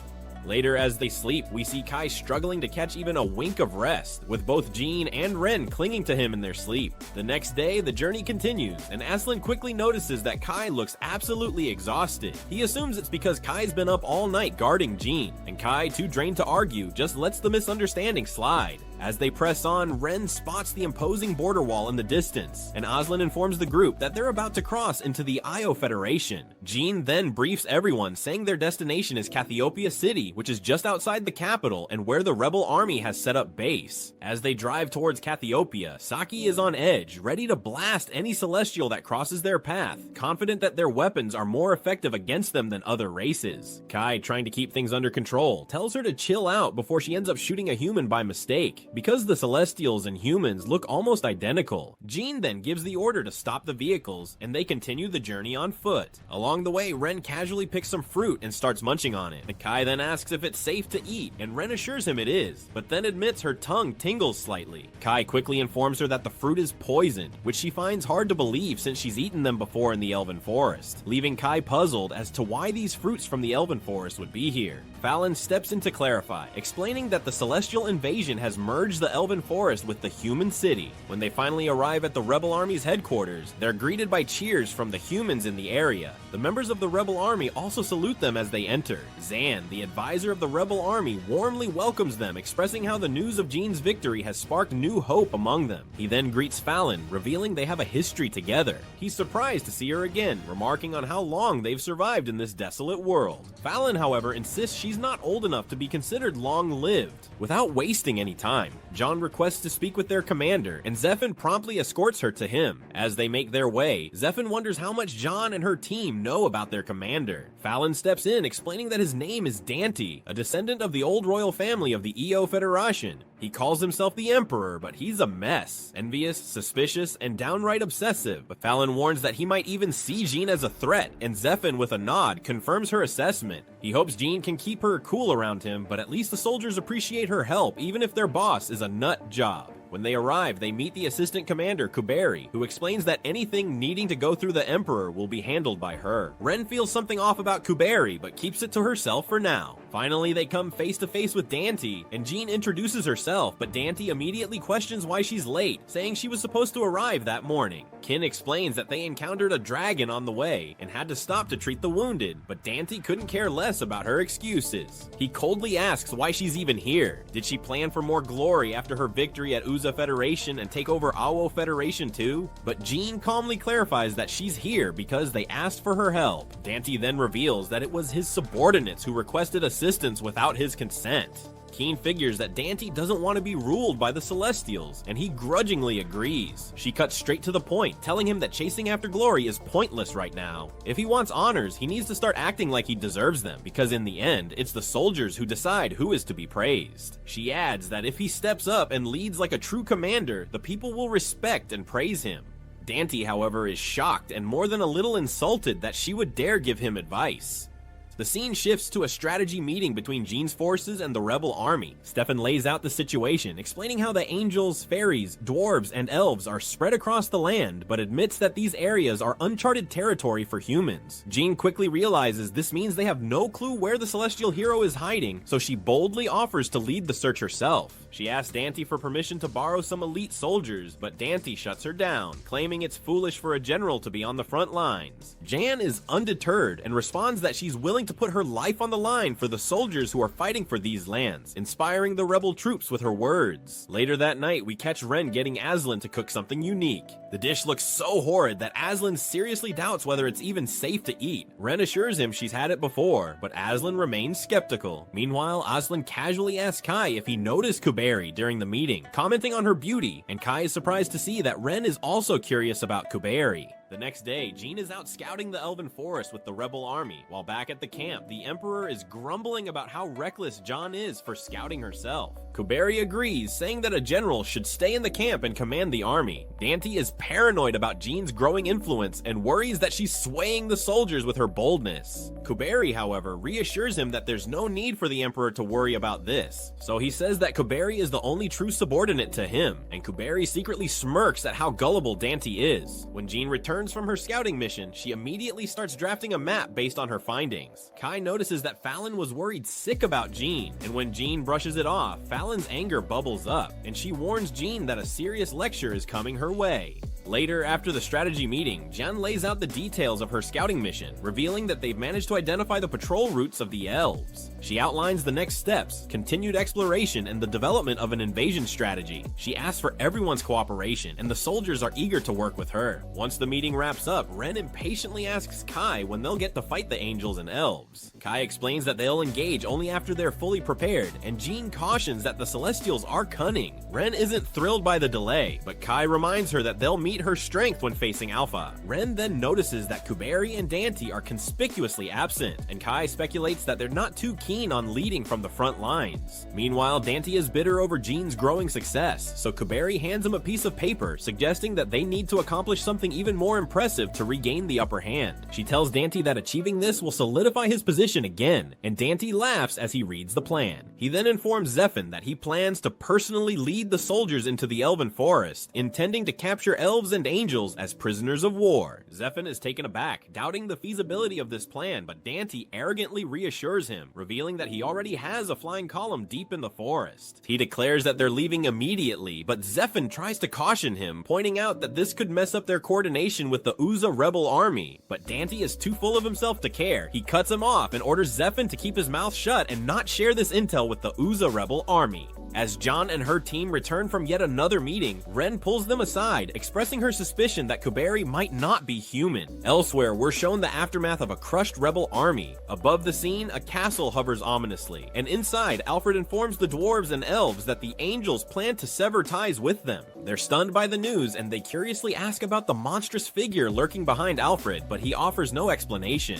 Later, as they sleep, we see Kai struggling to catch even a wink of rest, with both Jean and Ren clinging to him in their sleep. The next day, the journey continues, and Aslan quickly notices that Kai looks absolutely exhausted. He assumes it's because Kai's been up all night guarding Jean, and Kai, too drained to argue, just lets the misunderstanding slide. As they press on, Ren spots the imposing border wall in the distance, and Aslan informs the group that they're about to cross into the Io Federation. Jean then briefs everyone, saying their destination is Cathiopia City, which is just outside the capital and where the rebel army has set up base. As they drive towards Cathiopia, Saki is on edge, ready to blast any celestial that crosses their path, confident that their weapons are more effective against them than other races. Kai, trying to keep things under control, tells her to chill out before she ends up shooting a human by mistake. Because the Celestials and humans look almost identical, Jean then gives the order to stop the vehicles, and they continue the journey on foot. Along the way, Ren casually picks some fruit and starts munching on it. Kai then asks if it's safe to eat, and Ren assures him it is, but then admits her tongue tingles slightly. Kai quickly informs her that the fruit is poisoned, which she finds hard to believe since she's eaten them before in the Elven Forest, leaving Kai puzzled as to why these fruits from the Elven Forest would be here. Fallon steps in to clarify, explaining that the celestial invasion has merged the Elven Forest with the human city. When they finally arrive at the Rebel Army's headquarters, they're greeted by cheers from the humans in the area. The members of the Rebel Army also salute them as they enter. Zan, the advisor of the Rebel Army, warmly welcomes them, expressing how the news of Jean's victory has sparked new hope among them. He then greets Fallon, revealing they have a history together. He's surprised to see her again, remarking on how long they've survived in this desolate world. Fallon, however, insists she's not old enough to be considered long-lived. Without wasting any time, John requests to speak with their commander, and Zephin promptly escorts her to him. As they make their way, Zephin wonders how much John and her team know about their commander. Fallon steps in, explaining that his name is Dante, a descendant of the old royal family of the Io Federation. He calls himself the Emperor, but he's a mess. Envious, suspicious, and downright obsessive. But Fallon warns that he might even see Jean as a threat, and Zephin, with a nod, confirms her assessment. He hopes Jean can keep her cool around him, but at least the soldiers appreciate her help, even if their boss is a nut job. When they arrive, they meet the assistant commander, Kuberi, who explains that anything needing to go through the Emperor will be handled by her. Ren feels something off about Kuberi, but keeps it to herself for now. Finally, they come face to face with Dante, and Jean introduces herself, but Dante immediately questions why she's late, saying she was supposed to arrive that morning. Kin explains that they encountered a dragon on the way, and had to stop to treat the wounded, but Dante couldn't care less about her excuses. He coldly asks why she's even here. Did she plan for more glory after her victory at Uchiha Federation and take over Awo Federation too? But Jean calmly clarifies that she's here because they asked for her help. Dante then reveals that it was his subordinates who requested assistance without his consent. Keen figures that Dante doesn't want to be ruled by the Celestials, and he grudgingly agrees. She cuts straight to the point, telling him that chasing after glory is pointless right now. If he wants honors, he needs to start acting like he deserves them, because in the end, it's the soldiers who decide who is to be praised. She adds that if he steps up and leads like a true commander, the people will respect and praise him. Dante, however, is shocked and more than a little insulted that she would dare give him advice. The scene shifts to a strategy meeting between Jean's forces and the rebel army. Stefan lays out the situation, explaining how the angels, fairies, dwarves, and elves are spread across the land, but admits that these areas are uncharted territory for humans. Jean quickly realizes this means they have no clue where the celestial hero is hiding, so she boldly offers to lead the search herself. She asks Dante for permission to borrow some elite soldiers, but Dante shuts her down, claiming it's foolish for a general to be on the front lines. Jan is undeterred and responds that she's willing to put her life on the line for the soldiers who are fighting for these lands, inspiring the rebel troops with her words. Later that night, we catch Ren getting Aslan to cook something unique. The dish looks so horrid that Aslan seriously doubts whether it's even safe to eat. Ren assures him she's had it before, but Aslan remains skeptical. Meanwhile, Aslan casually asks Kai if he noticed Kuberi during the meeting, commenting on her beauty, and Kai is surprised to see that Ren is also curious about Kuberi. The next day, Jean is out scouting the elven forest with the rebel army. While back at the camp, the Emperor is grumbling about how reckless Jean is for scouting herself. Kuberi agrees, saying that a general should stay in the camp and command the army. Dante is paranoid about Jean's growing influence and worries that she's swaying the soldiers with her boldness. Kuberi, however, reassures him that there's no need for the Emperor to worry about this. So he says that Kuberi is the only true subordinate to him, and Kuberi secretly smirks at how gullible Dante is. When Jean returns from her scouting mission, she immediately starts drafting a map based on her findings. Kai notices that Fallon was worried sick about Jean, and when Jean brushes it off, Fallon's anger bubbles up, and she warns Jean that a serious lecture is coming her way. Later, after the strategy meeting, Jan lays out the details of her scouting mission, revealing that they've managed to identify the patrol routes of the elves. She outlines the next steps, continued exploration, and the development of an invasion strategy. She asks for everyone's cooperation, and the soldiers are eager to work with her. Once the meeting wraps up, Ren impatiently asks Kai when they'll get to fight the angels and elves. Kai explains that they'll engage only after they're fully prepared, and Jean cautions that the Celestials are cunning. Ren isn't thrilled by the delay, but Kai reminds her that they'll meet her strength when facing Alpha. Ren then notices that Kuberi and Dante are conspicuously absent, and Kai speculates that they're not too keen on leading from the front lines. Meanwhile, Dante is bitter over Jean's growing success, so Kuberi hands him a piece of paper, suggesting that they need to accomplish something even more impressive to regain the upper hand. She tells Dante that achieving this will solidify his position again, and Dante laughs as he reads the plan. He then informs Zephyr that he plans to personally lead the soldiers into the Elven Forest, intending to capture elves and angels as prisoners of war. Zephyr is taken aback, doubting the feasibility of this plan, but Dante arrogantly reassures him, revealing that he already has a flying column deep in the forest. He declares that they're leaving immediately, but Zephyr tries to caution him, pointing out that this could mess up their coordination with the Uza rebel army. But Dante is too full of himself to care. He cuts him off and orders Zephyr to keep his mouth shut and not share this intel with the Uza rebel army. As John and her team return from yet another meeting, Ren pulls them aside, expressing her suspicion that Kuberi might not be human. Elsewhere, we're shown the aftermath of a crushed rebel army. Above the scene, a castle hovers ominously, and inside, Alfred informs the dwarves and elves that the angels plan to sever ties with them. They're stunned by the news, and they curiously ask about the monstrous figure lurking behind Alfred, but he offers no explanation.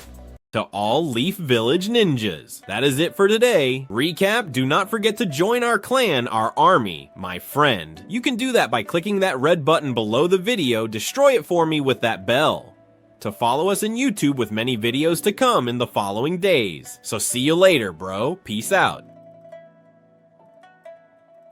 To all Leaf Village ninjas, that is it for today. Recap, do not forget to join our clan, our army, my friend. You can do that by clicking that red button below the video, destroy it for me with that bell. To follow us in YouTube with many videos to come in the following days. So see you later, bro. Peace out.